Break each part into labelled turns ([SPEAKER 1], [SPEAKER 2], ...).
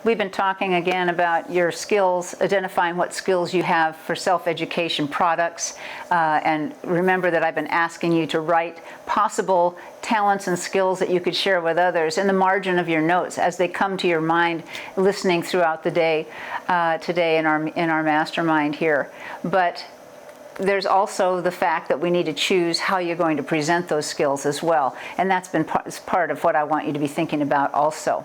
[SPEAKER 1] We've been talking again about your skills, identifying what skills you have for self-education products. And remember that I've been asking you to write possible talents and skills that you could share with others in the margin of your notes as they come to your mind listening throughout the day today in our mastermind here. But there's also the fact that we need to choose how you're going to present those skills as well. And that's been part of what I want you to be thinking about also.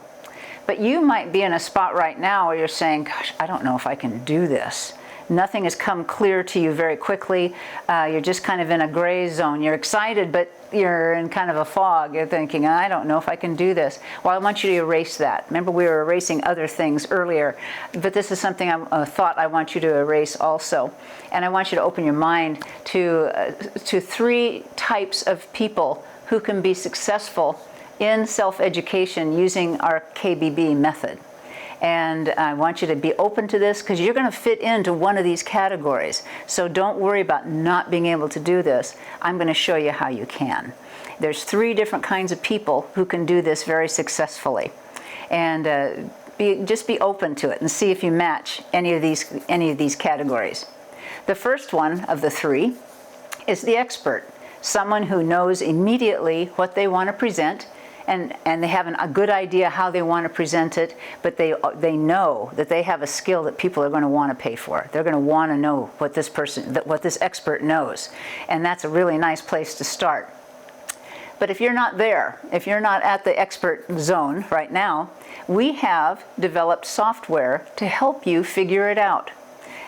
[SPEAKER 1] But you might be in a spot right now where you're saying, gosh, I don't know if I can do this. Nothing has come clear to you very quickly. You're just kind of in a gray zone. You're excited, but you're in kind of a fog. You're thinking, I don't know if I can do this. Well, I want you to erase that. Remember, we were erasing other things earlier, but this is something a thought I want you to erase also. And I want you to open your mind to 3 types of people who can be successful in self-education using our KBB method. And I want you to be open to this because you're going to fit into one of these categories. So don't worry about not being able to do this. I'm going to show you how you can. There's 3 different kinds of people who can do this very successfully. And just be open to it and see if you match any of these categories. The first one of the 3 is the expert, someone who knows immediately what they want to present. And they have a good idea how they want to present it, but they know that they have a skill that people are going to want to pay for. They're going to want to know what this expert knows, and that's a really nice place to start. But if you're not there, if you're not at the expert zone right now, we have developed software to help you figure it out.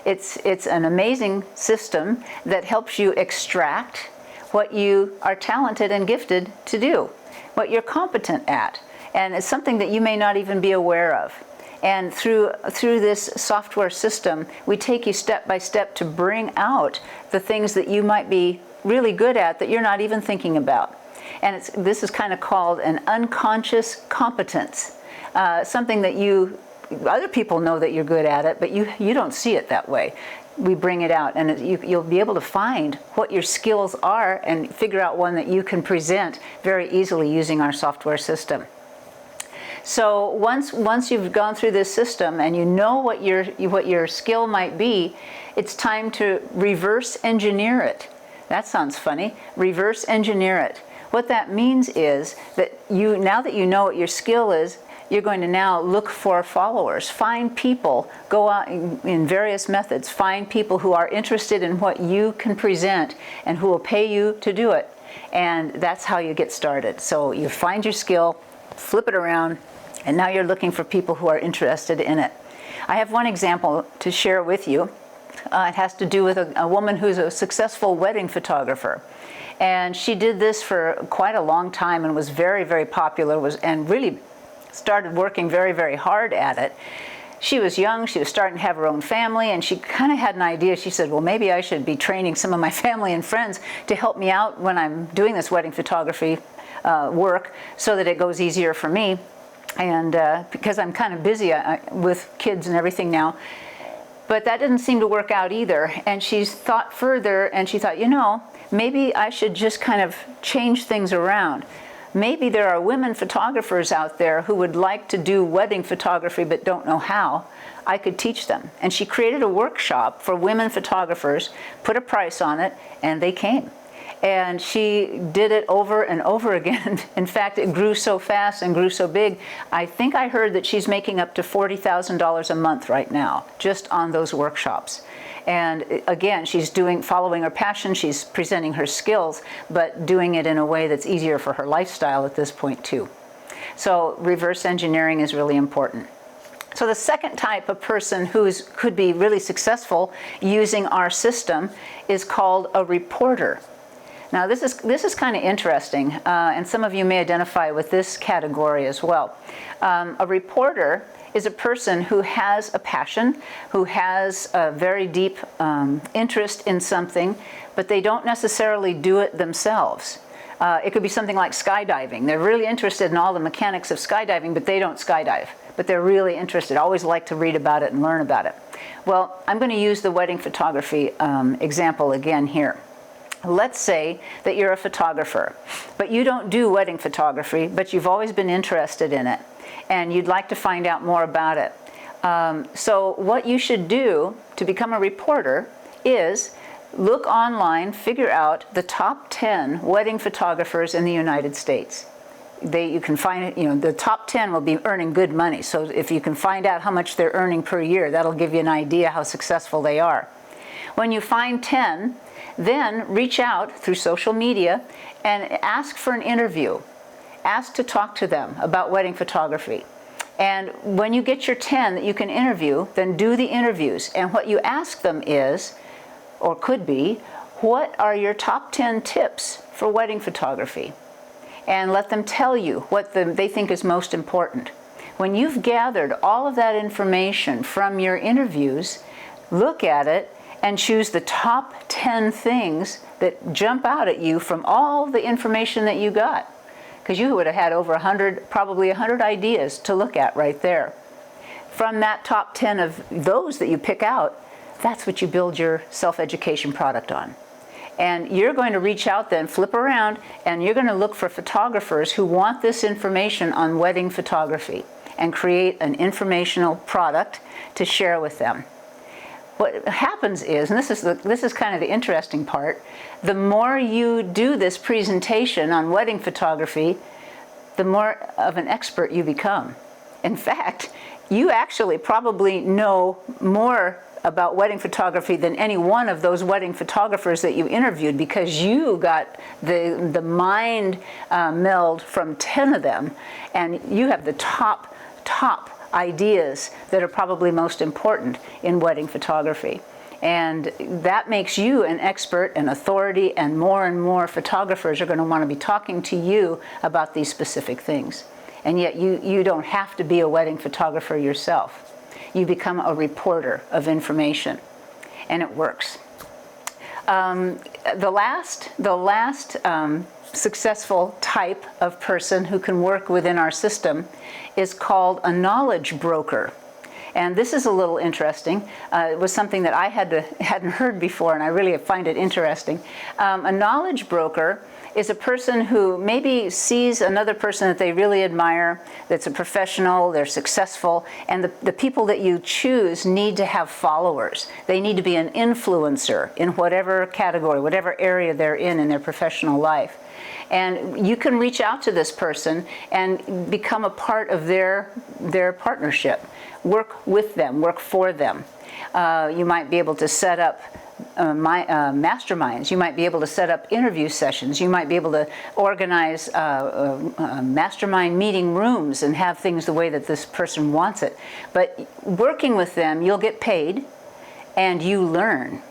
[SPEAKER 1] It's an amazing system that helps you extract what you are talented and gifted to do, what you're competent at, and it's something that you may not even be aware of. And through this software system, we take you step by step to bring out the things that you might be really good at that you're not even thinking about. And this is kind of called an unconscious competence, something that other people know that you're good at it, but you don't see it that way. We bring it out, and you'll be able to find what your skills are and figure out one that you can present very easily using our software system. So once you've gone through this system and you know what your skill might be, it's time to reverse engineer it. That sounds funny. Reverse engineer it. What that means is that now that you know what your skill is, you're going to now look for followers. Find people, go out in various methods, find people who are interested in what you can present and who will pay you to do it. And that's how you get started. So you find your skill, flip it around, and now you're looking for people who are interested in it. I have one example to share with you. It has to do with a woman who's a successful wedding photographer. And she did this for quite a long time and was very, very popular, and really started working very, very hard at it. She was young, she was starting to have her own family, and she kind of had an idea. She said, well, maybe I should be training some of my family and friends to help me out when I'm doing this wedding photography work so that it goes easier for me. And because I'm kind of busy with kids and everything now. But that didn't seem to work out either. And she thought further, and she thought, maybe I should just kind of change things around. Maybe there are women photographers out there who would like to do wedding photography but don't know how. I could teach them. And she created a workshop for women photographers, put a price on it, and they came. And she did it over and over again. In fact, it grew so fast and grew so big. I think I heard that she's making up to $40,000 a month right now, just on those workshops. And again, she's following her passion, she's presenting her skills, but doing it in a way that's easier for her lifestyle at this point too. So reverse engineering is really important. So the second type of person who could be really successful using our system is called a reporter. Now this is kind of interesting, and some of you may identify with this category as well. A reporter is a person who has a passion, who has a very deep interest in something, but they don't necessarily do it themselves. It could be something like skydiving. They're really interested in all the mechanics of skydiving, but they don't skydive. But they're really interested, always like to read about it and learn about it. Well, I'm going to use the wedding photography example again here. Let's say that you're a photographer, but you don't do wedding photography, but you've always been interested in it. and you'd like to find out more about it. So what you should do to become a reporter is look online, figure out the top 10 wedding photographers in the United States. You can find it, the top 10 will be earning good money. So if you can find out how much they're earning per year, that'll give you an idea how successful they are. When you find 10, then reach out through social media and ask for an interview. Ask to talk to them about wedding photography. And when you get your 10 that you can interview, then do the interviews. And what you ask them is, or could be, what are your top 10 tips for wedding photography? And let them tell you what they think is most important. When you've gathered all of that information from your interviews, look at it and choose the top 10 things that jump out at you from all the information that you got. Because you would have had over 100, probably 100 ideas to look at right there. From that top 10 of those that you pick out, that's what you build your self-education product on. And you're going to reach out then, flip around, and you're going to look for photographers who want this information on wedding photography and create an informational product to share with them. What happens is, and this is kind of the interesting part, the more you do this presentation on wedding photography, the more of an expert you become. In fact, you actually probably know more about wedding photography than any one of those wedding photographers that you interviewed, because you got the mind meld from 10 of them, and you have the top ideas that are probably most important in wedding photography. And that makes you an expert, an authority, and more photographers are going to want to be talking to you about these specific things. And yet you don't have to be a wedding photographer yourself. You become a reporter of information, and it works. The last successful type of person who can work within our system is called a knowledge broker. And this is a little interesting. It was something that I hadn't heard before, and I really find it interesting. A knowledge broker is a person who maybe sees another person that they really admire, that's a professional, they're successful, and the people that you choose need to have followers. They need to be an influencer in whatever category, whatever area they're in their professional life. And you can reach out to this person and become a part of their partnership. Work with them, work for them. You might be able to set up masterminds. You might be able to set up interview sessions. You might be able to organize mastermind meeting rooms and have things the way that this person wants it. But working with them, you'll get paid and you learn.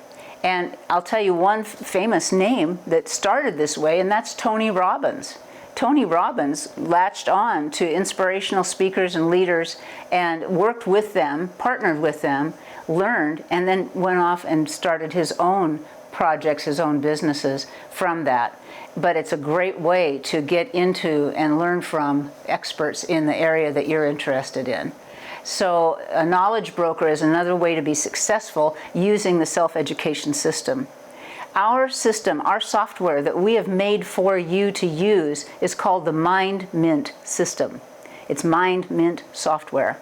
[SPEAKER 1] And I'll tell you one famous name that started this way, and that's Tony Robbins. Tony Robbins latched on to inspirational speakers and leaders and worked with them, partnered with them, learned, and then went off and started his own projects, his own businesses from that. But it's a great way to get into and learn from experts in the area that you're interested in. So a knowledge broker is another way to be successful using the self-education system. Our system, our software that we have made for you to use is called the Mind Mint system. It's Mind Mint software.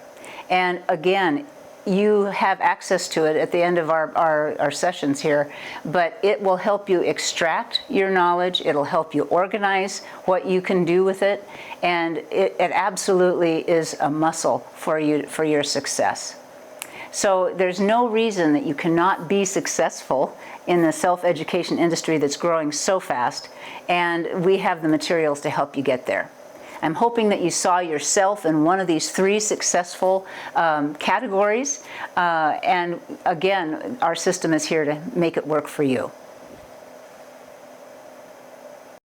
[SPEAKER 1] And again, you have access to it at the end of our sessions here, but it will help you extract your knowledge, it'll help you organize what you can do with it, and it absolutely is a muscle for your success. So there's no reason that you cannot be successful in the self-education industry that's growing so fast, and we have the materials to help you get there. I'm hoping that you saw yourself in one of these 3 successful categories. And again, our system is here to make it work for you.